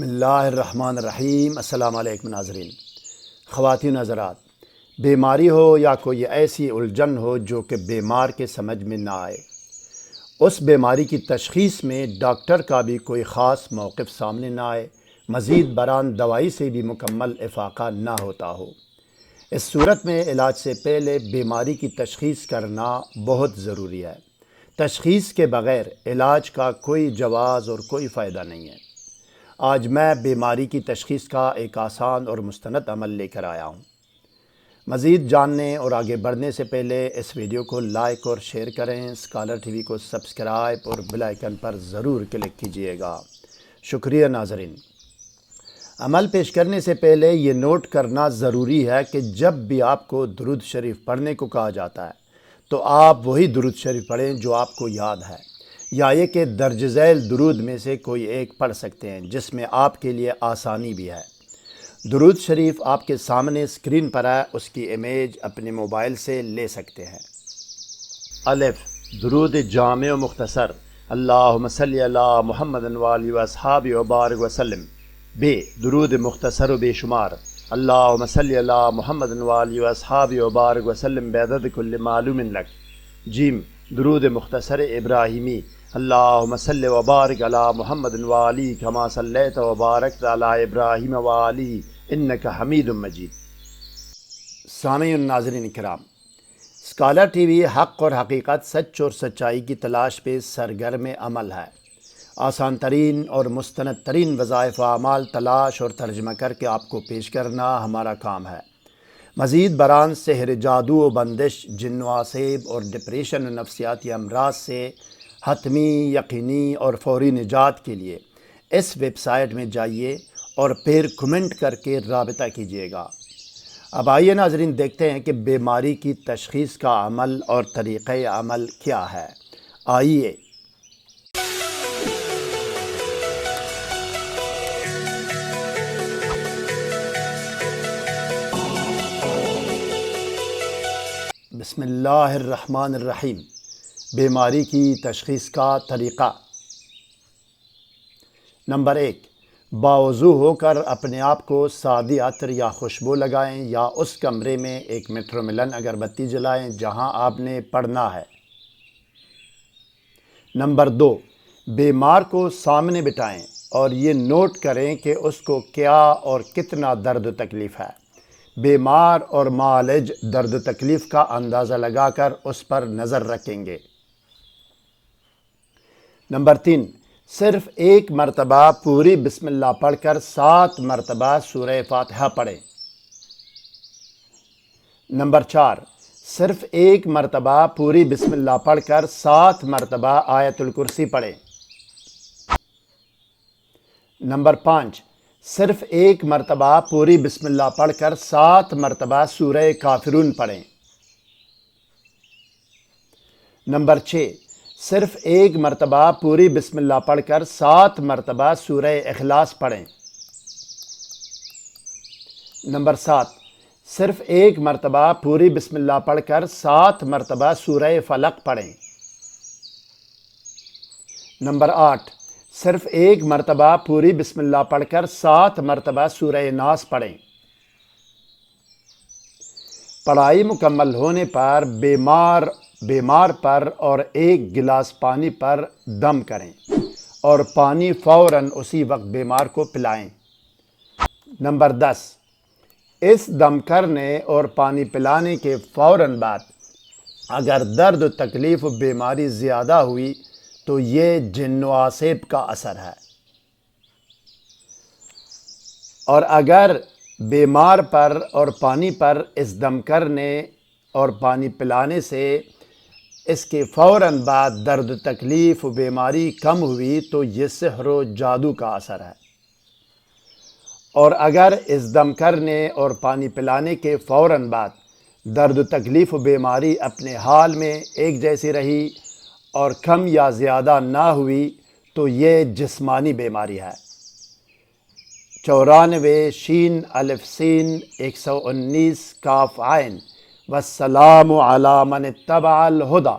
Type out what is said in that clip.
بسم اللہ الرحمن الرحیم۔ السلام علیکم ناظرین، خواتین حضرات، بیماری ہو یا کوئی ایسی الجھن ہو جو کہ بیمار کے سمجھ میں نہ آئے، اس بیماری کی تشخیص میں ڈاکٹر کا بھی کوئی خاص موقف سامنے نہ آئے، مزید برآں دوائی سے بھی مکمل افاقہ نہ ہوتا ہو، اس صورت میں علاج سے پہلے بیماری کی تشخیص کرنا بہت ضروری ہے۔ تشخیص کے بغیر علاج کا کوئی جواز اور کوئی فائدہ نہیں ہے۔ آج میں بیماری کی تشخیص کا ایک آسان اور مستند عمل لے کر آیا ہوں۔ مزید جاننے اور آگے بڑھنے سے پہلے اس ویڈیو کو لائک اور شیئر کریں، اسکالر ٹی وی کو سبسکرائب اور بیل آئیکن پر ضرور کلک کیجیے گا۔ شکریہ ناظرین۔ عمل پیش کرنے سے پہلے یہ نوٹ کرنا ضروری ہے کہ جب بھی آپ کو درود شریف پڑھنے کو کہا جاتا ہے تو آپ وہی درود شریف پڑھیں جو آپ کو یاد ہے، یا یہ کہ درج ذیل درود میں سے کوئی ایک پڑھ سکتے ہیں جس میں آپ کے لیے آسانی بھی ہے۔ درود شریف آپ کے سامنے اسکرین پر ہے، اس کی امیج اپنے موبائل سے لے سکتے ہیں۔ الف، درود جامع و مختصر، اللہم صلی علی محمد وآلہ وصحابہ وبارک وسلم۔ ب، درود مختصر و بے شمار، اللہم صلی علی محمد وآلہ وصحابہ وبارک وسلم بعدد کل معلوم لک۔ جیم، درود مختصر ابراہیمی، اللہم صلی وبارک علی محمد وآلہ کما صلیت وبارکت علی ابراہیم وآلہ انک حمید مجید۔ سامعین ناظرین کرام، اسکالر ٹی وی حق اور حقیقت، سچ اور سچائی کی تلاش پہ سرگرم عمل ہے۔ آسان ترین اور مستند ترین وظائف و اعمال تلاش اور ترجمہ کر کے آپ کو پیش کرنا ہمارا کام ہے۔ مزید برآں سحر، جادو و بندش، جن و عصیب اور ڈپریشن و نفسیاتی امراض سے حتمی، یقینی اور فوری نجات کے لیے اس ویب سائٹ میں جائیے اور پھر کمنٹ کر کے رابطہ کیجیے گا۔ اب آئیے ناظرین، دیکھتے ہیں کہ بیماری کی تشخیص کا عمل اور طریقہ عمل کیا ہے۔ آئیے۔ بسم اللہ الرحمن الرحیم۔ بیماری کی تشخیص کا طریقہ۔ نمبر 1، باوضو ہو کر اپنے آپ کو سادی عطر یا خوشبو لگائیں یا اس کمرے میں ایک میٹروملن اگر بتی جلائیں جہاں آپ نے پڑھنا ہے۔ نمبر 2، بیمار کو سامنے بٹھائیں اور یہ نوٹ کریں کہ اس کو کیا اور کتنا درد و تکلیف ہے۔ بیمار اور معالج درد و تکلیف کا اندازہ لگا کر اس پر نظر رکھیں گے۔ نمبر 3، صرف ایک مرتبہ پوری بسم اللہ پڑھ کر 7 مرتبہ سورہ فاتحہ پڑھیں۔ نمبر 4، صرف ایک مرتبہ پوری بسم اللہ پڑھ کر 7 مرتبہ آیت الکرسی پڑھیں۔ نمبر 5، صرف ایک مرتبہ پوری بسم اللہ پڑھ کر 7 مرتبہ سورہ کافرون پڑھیں۔ نمبر 6، صرف ایک مرتبہ پوری بسم اللہ پڑھ کر 7 مرتبہ سورہ اخلاص پڑھیں۔ نمبر 7، صرف ایک مرتبہ پوری بسم اللہ پڑھ کر 7 مرتبہ سورہ فلق پڑھیں۔ نمبر 8، صرف ایک مرتبہ پوری بسم اللہ پڑھ کر 7 مرتبہ سورہ ناس پڑھیں۔ پڑھائی مکمل ہونے پر بیمار پر اور 1 گلاس پانی پر دم کریں اور پانی فوراً اسی وقت بیمار کو پلائیں۔ نمبر 10، اس دم کرنے اور پانی پلانے کے فوراً بعد اگر درد و تکلیف و بیماری زیادہ ہوئی تو یہ جن و عصیب کا اثر ہے، اور اگر بیمار پر اور پانی پر اس دم کرنے اور پانی پلانے سے اس کے فوراً بعد درد و تکلیف و بیماری کم ہوئی تو یہ سحر و جادو کا اثر ہے، اور اگر اس دم کرنے اور پانی پلانے کے فوراً بعد درد و تکلیف و بیماری اپنے حال میں ایک جیسی رہی اور کم یا زیادہ نہ ہوئی تو یہ جسمانی بیماری ہے۔ 94 شین الف سین 119 کاف عین، والسلام علی من اتبع الہدی۔